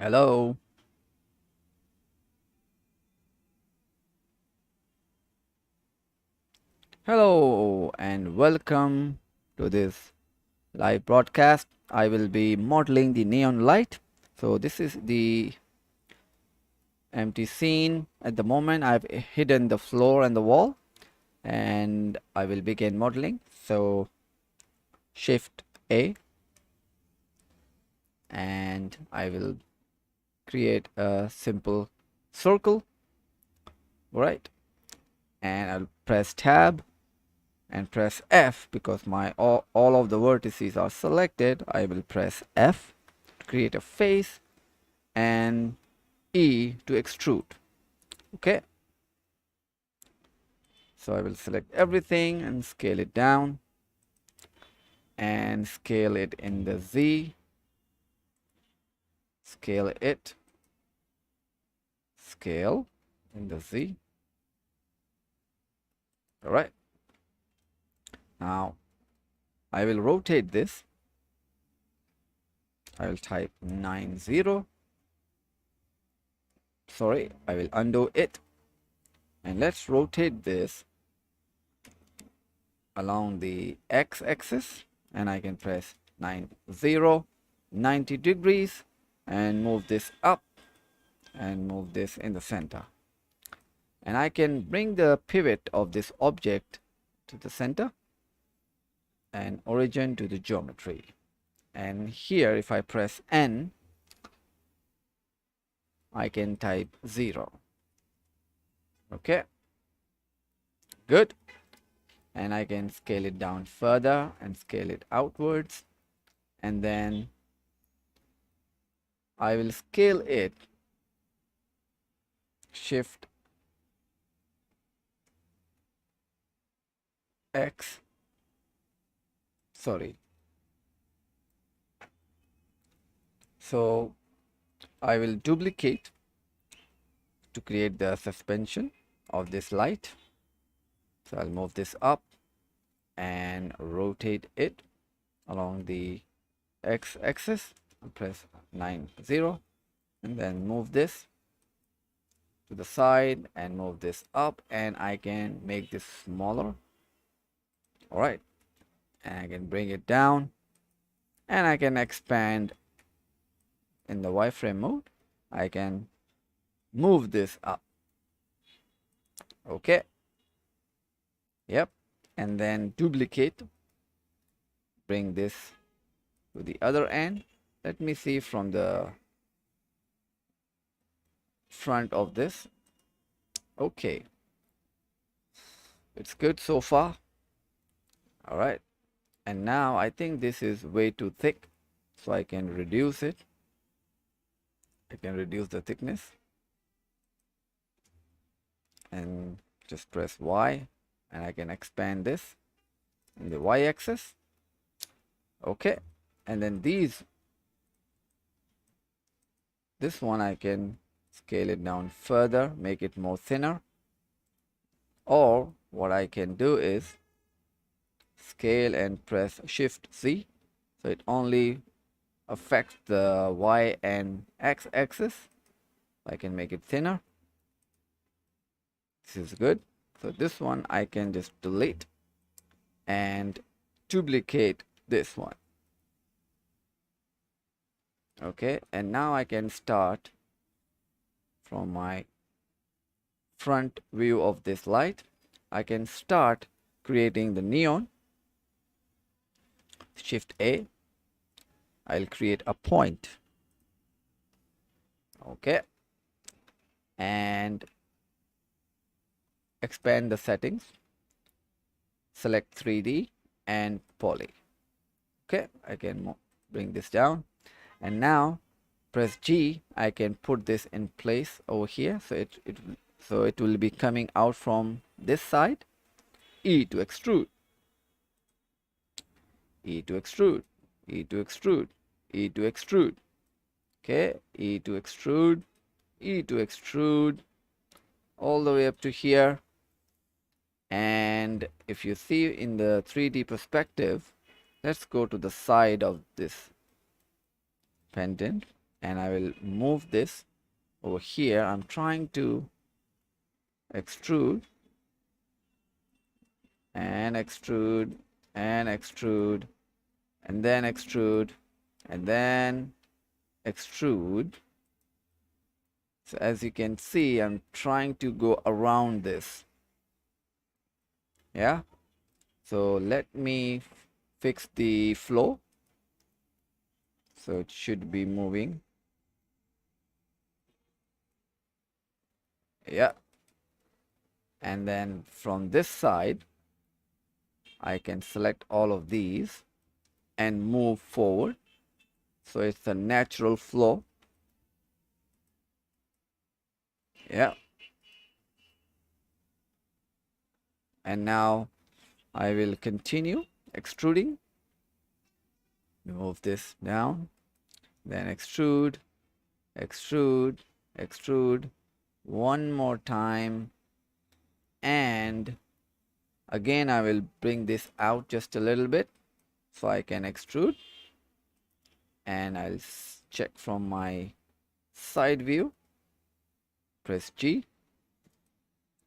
Hello. Hello and welcome to this live broadcast. I will be modeling the neon light. So this is the empty scene. At the moment I've hidden the floor and the wall and I will begin modeling. So Shift A and I will create a simple circle, right? And I'll press Tab and press F because my all of the vertices are selected. I will press F to create a face and E to extrude. Okay, so I will select everything and scale it down and scale it in the Z, scale it, scale in the Z. All right, now I will rotate this. I will type 90. Sorry, I will undo it and let's rotate this along the x-axis and I can press 90 degrees and move this up and move this in the center, and I can bring the pivot of this object to the center and origin to the geometry. And here if I press N I can type 0. Okay, good. And I can scale it down further and scale it outwards, and then I will scale it, Shift X, sorry. So I will duplicate to create the suspension of this light. So I'll move this up and rotate it along the x-axis and press 90 and then move this to the side and move this up, and I can make this smaller. All right, and I can bring it down and I can expand in the wireframe mode. I can move this up. Okay, yep, and then duplicate, bring this to the other end. Let me see from the front of this. Okay, it's good so far. All right, and now I think this is way too thick, so I can reduce it. I can reduce the thickness and just press Y, and I can expand this in the Y axis. Okay, and then this one I can scale it down further, make it more thinner, or what I can do is scale and press Shift Z, so it only affects the Y and X axis. I can make it thinner. This is good. So this one I can just delete and duplicate this one. Okay, and now I can start from my front view of this light. I can start creating the neon. Shift A, I'll create a point. Okay, and expand the settings, select 3D and poly. Okay, I can bring this down, and now press G. I can put this in place over here, so it will be coming out from this side. E to extrude, E to extrude, E to extrude, E to extrude. Okay, E to extrude, E to extrude, all the way up to here. And if you see in the 3D perspective, let's go to the side of this pendant and I will move this over here. I'm trying to extrude and extrude and extrude and then extrude and then extrude. So as you can see, I'm trying to go around this. Yeah. So let me fix the flow. So it should be moving. Yeah. And then from this side, I can select all of these and move forward. So it's a natural flow. Yeah. And now I will continue extruding. Move this down, then extrude, extrude, extrude one more time, and again I will bring this out just a little bit so I can extrude, and I'll check from my side view, press G,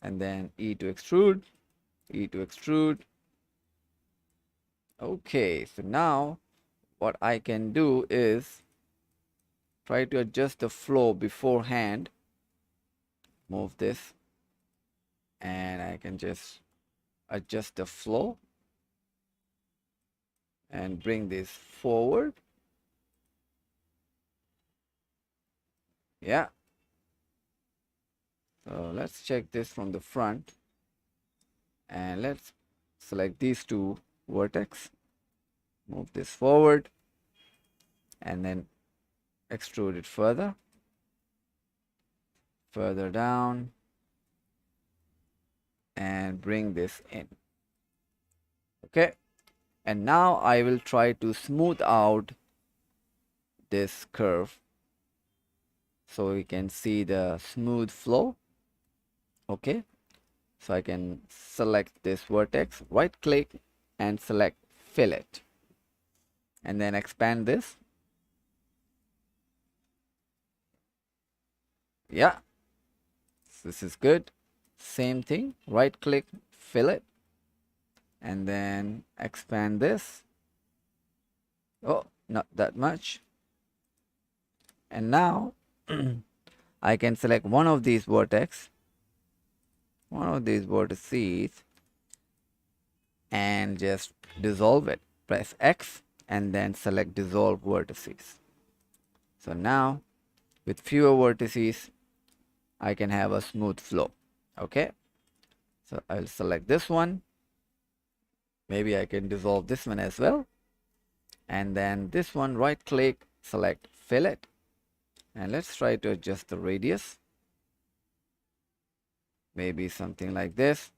and then E to extrude, E to extrude. Okay, so now what I can do is try to adjust the flow beforehand. Move this, and I can just adjust the flow and bring this forward. Yeah. So let's check this from the front, and let's select these two vertex, move this forward, and then extrude it further down, and bring this in. Okay, and now I will try to smooth out this curve so we can see the smooth flow. Okay, so I can select this vertex, right click and select fillet, and then expand this. Yeah, this is good. Same thing, right click, fillet, and then expand this. Oh, not that much. And now I can select one of these vertex, one of these vertices, and just dissolve it. Press X and then select dissolve vertices. So now with fewer vertices, I can have a smooth flow. Okay, so I'll select this one. Maybe I can dissolve this one as well. And then this one, right click, select fillet. And let's try to adjust the radius. Maybe something like this.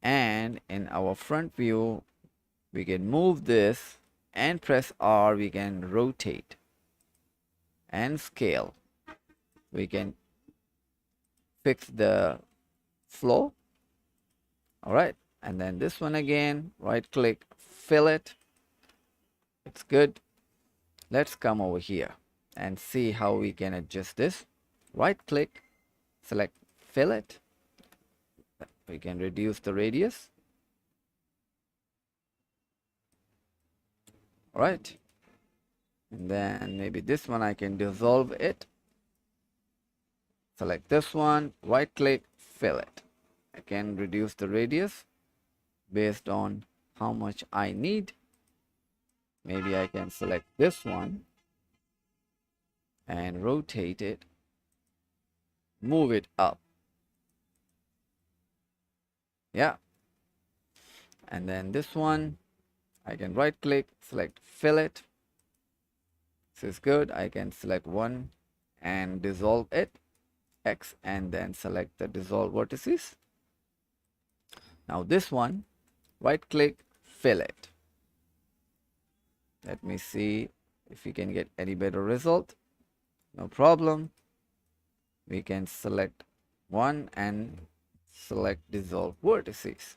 And in our front view, we can move this and press R. We can rotate and scale. We can fix the flow. All right. And then this one again, right click, fillet. It's good. Let's come over here and see how we can adjust this. Right click, select fillet. We can reduce the radius. All right. And then maybe this one I can dissolve it. Select this one, right click, fillet. I can reduce the radius based on how much I need. Maybe I can select this one and rotate it, move it up. Yeah. And then this one, I can right click, select fillet. This is good. I can select one and dissolve it, X, and then select the dissolve vertices. Now this one, right click, fillet. Let me see if we can get any better result. No problem. We can select one and select dissolve vertices.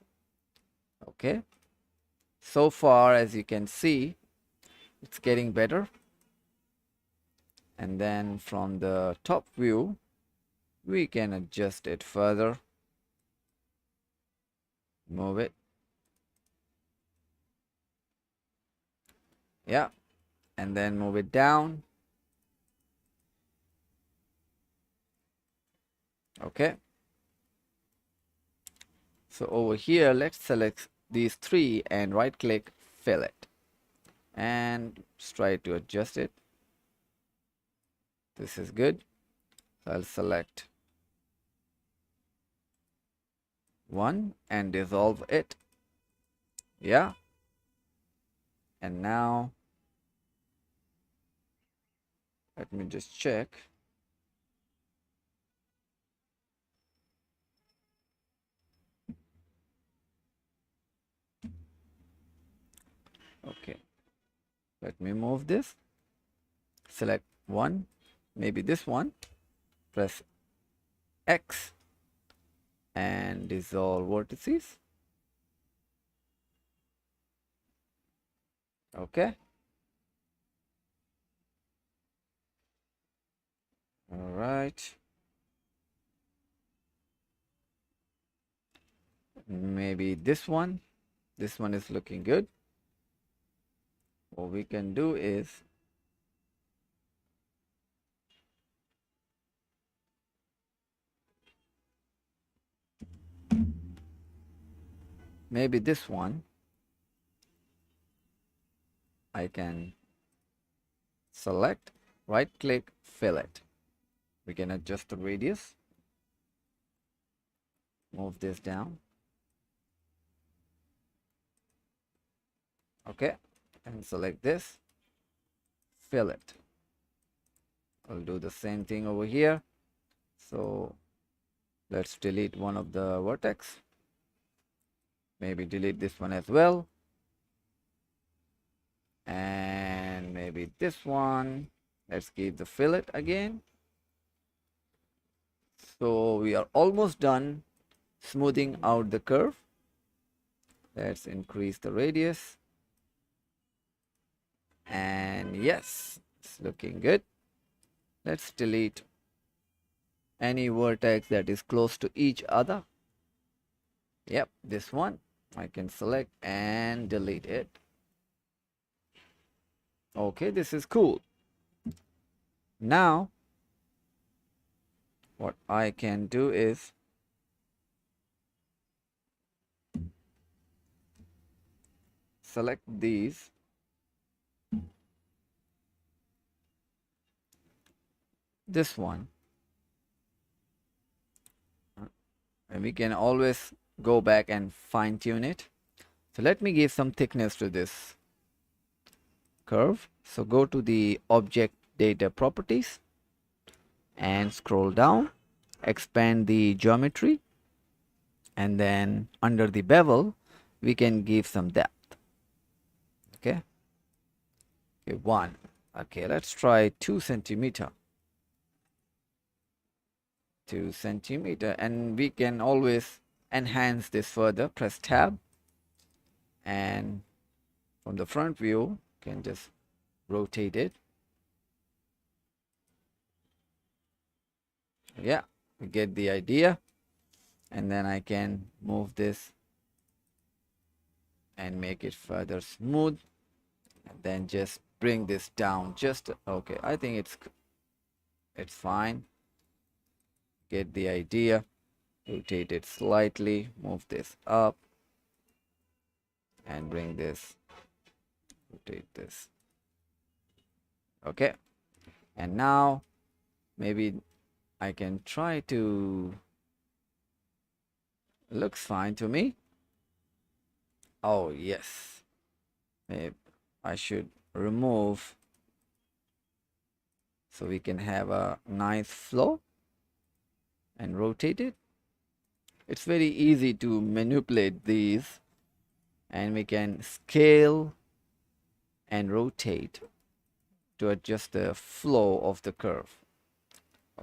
Okay. So far, as you can see, it's getting better. And then from the top view, we can adjust it further. Move it. Yeah. And then move it down. Okay. So over here, let's select these three and right click fillet. And try to adjust it. This is good. So I'll select one and dissolve it. Yeah. And now let me just check. Okay. Let me move this. Select one, maybe this one. Press X and dissolve vertices. Okay. All right. Maybe this one. This one is looking good. What we can do is maybe this one. I can select, right click, fillet. We can adjust the radius. Move this down. Okay. And select this. Fillet. I'll do the same thing over here. So let's delete one of the vertex. Maybe delete this one as well. And maybe this one. Let's keep the fillet again. So we are almost done smoothing out the curve. Let's increase the radius. And yes, it's looking good. Let's delete any vertex that is close to each other. Yep, this one I can select and delete it. Okay, this is cool. Now what I can do is select these. This one. And we can always go back and fine tune it. So let me give some thickness to this curve. So go to the object data properties and scroll down, expand the geometry, and then under the bevel we can give some depth. Okay, one. Okay, let's try 2 centimeter. 2 centimeter, and we can always enhance this further. Press tab, and from the front view can just rotate it. Yeah, we get the idea. And then I can move this and make it further smooth, and then just bring this down. Just okay, I think it's fine. Get the idea. Rotate it slightly, move this up, and bring this, rotate this. Okay, and now maybe I can try to, looks fine to me. Oh yes, maybe I should remove so we can have a nice flow and rotate it. It's very easy to manipulate these, and we can scale and rotate to adjust the flow of the curve.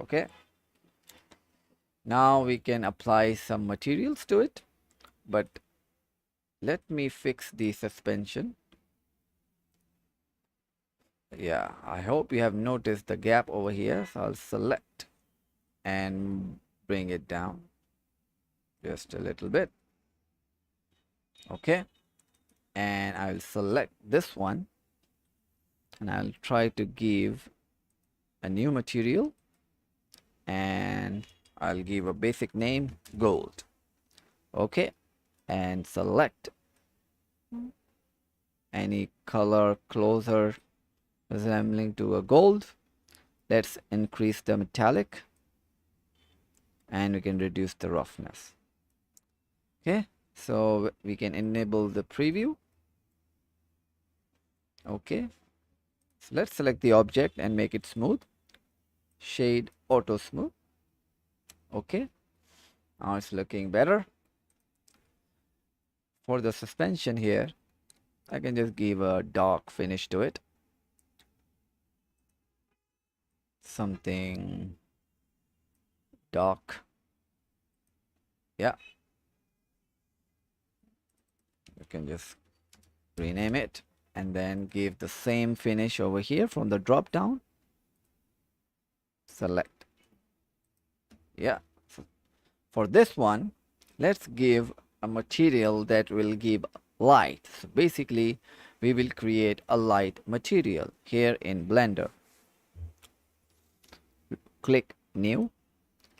Okay, now we can apply some materials to it, but let me fix the suspension. Yeah, I hope you have noticed the gap over here. So I'll select and bring it down just a little bit. Okay, and I'll select this one and I'll try to give a new material, and I'll give a basic name, gold. Okay, and select any color closer resembling to a gold. Let's increase the metallic and we can reduce the roughness. Okay, so we can enable the preview. Okay, so let's select the object and make it smooth. Shade auto smooth. Okay, now it's looking better. For the suspension here, I can just give a dark finish to it. Something dark. Yeah, you can just rename it and then give the same finish over here from the drop down. Select. Yeah, so for this one, let's give a material that will give light. So basically, we will create a light material here in Blender. Click new,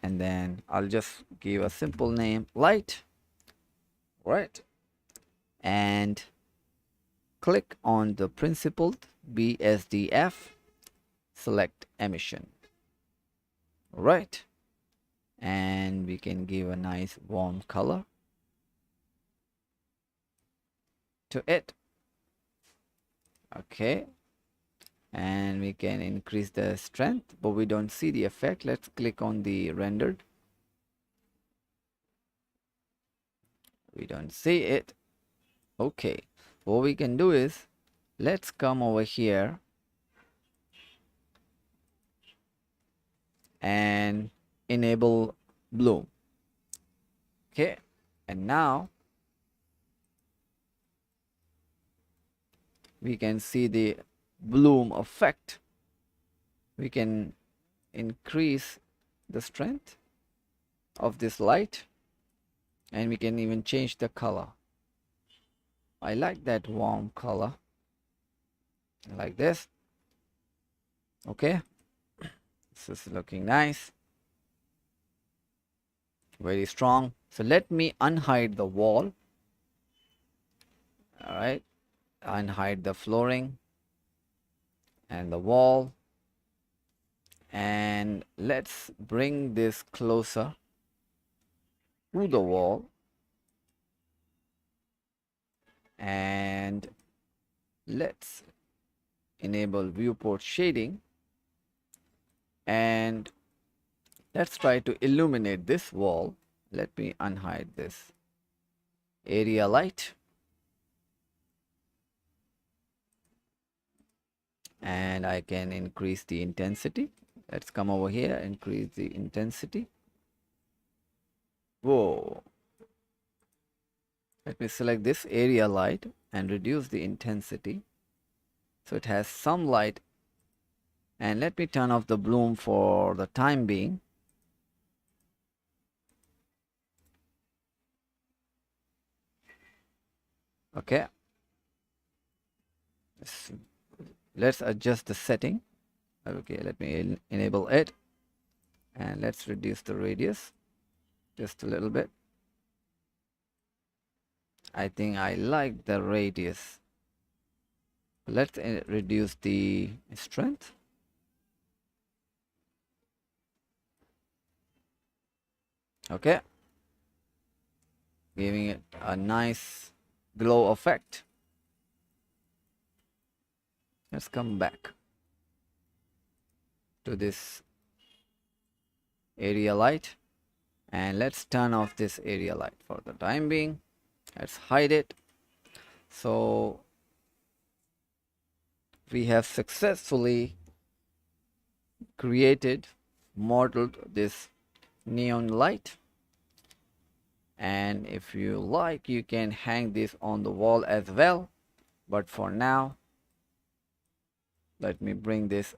and then I'll just give a simple name, light. Right, and click on the principled BSDF, select emission. Right, and we can give a nice warm color to it. Okay, and we can increase the strength, but we don't see the effect. Let's click on the rendered. We don't see it. Okay, what we can do is, let's come over here and enable bloom. Okay, and now we can see the bloom effect. We can increase the strength of this light, and we can even change the color. I like that warm color, like this. Okay, this is looking nice, very strong. So let me unhide the wall. All right, unhide the flooring and the wall, and let's bring this closer to the wall, and let's enable viewport shading, and let's try to illuminate this wall. Let me unhide this area light, and I can increase the intensity. Let's come over here, increase the intensity. Whoa. Let me select this area light and reduce the intensity so it has some light, and let me turn off the bloom for the time being. Okay, let's adjust the setting. Okay, let me enable it, and let's reduce the radius just a little bit. I think I like the radius. Let's reduce the strength. Okay, giving it a nice glow effect. Let's come back to this area light, and let's turn off this area light for the time being. Let's hide it. So we have successfully created, modeled this neon light, and if you like, you can hang this on the wall as well, but for now Let me bring this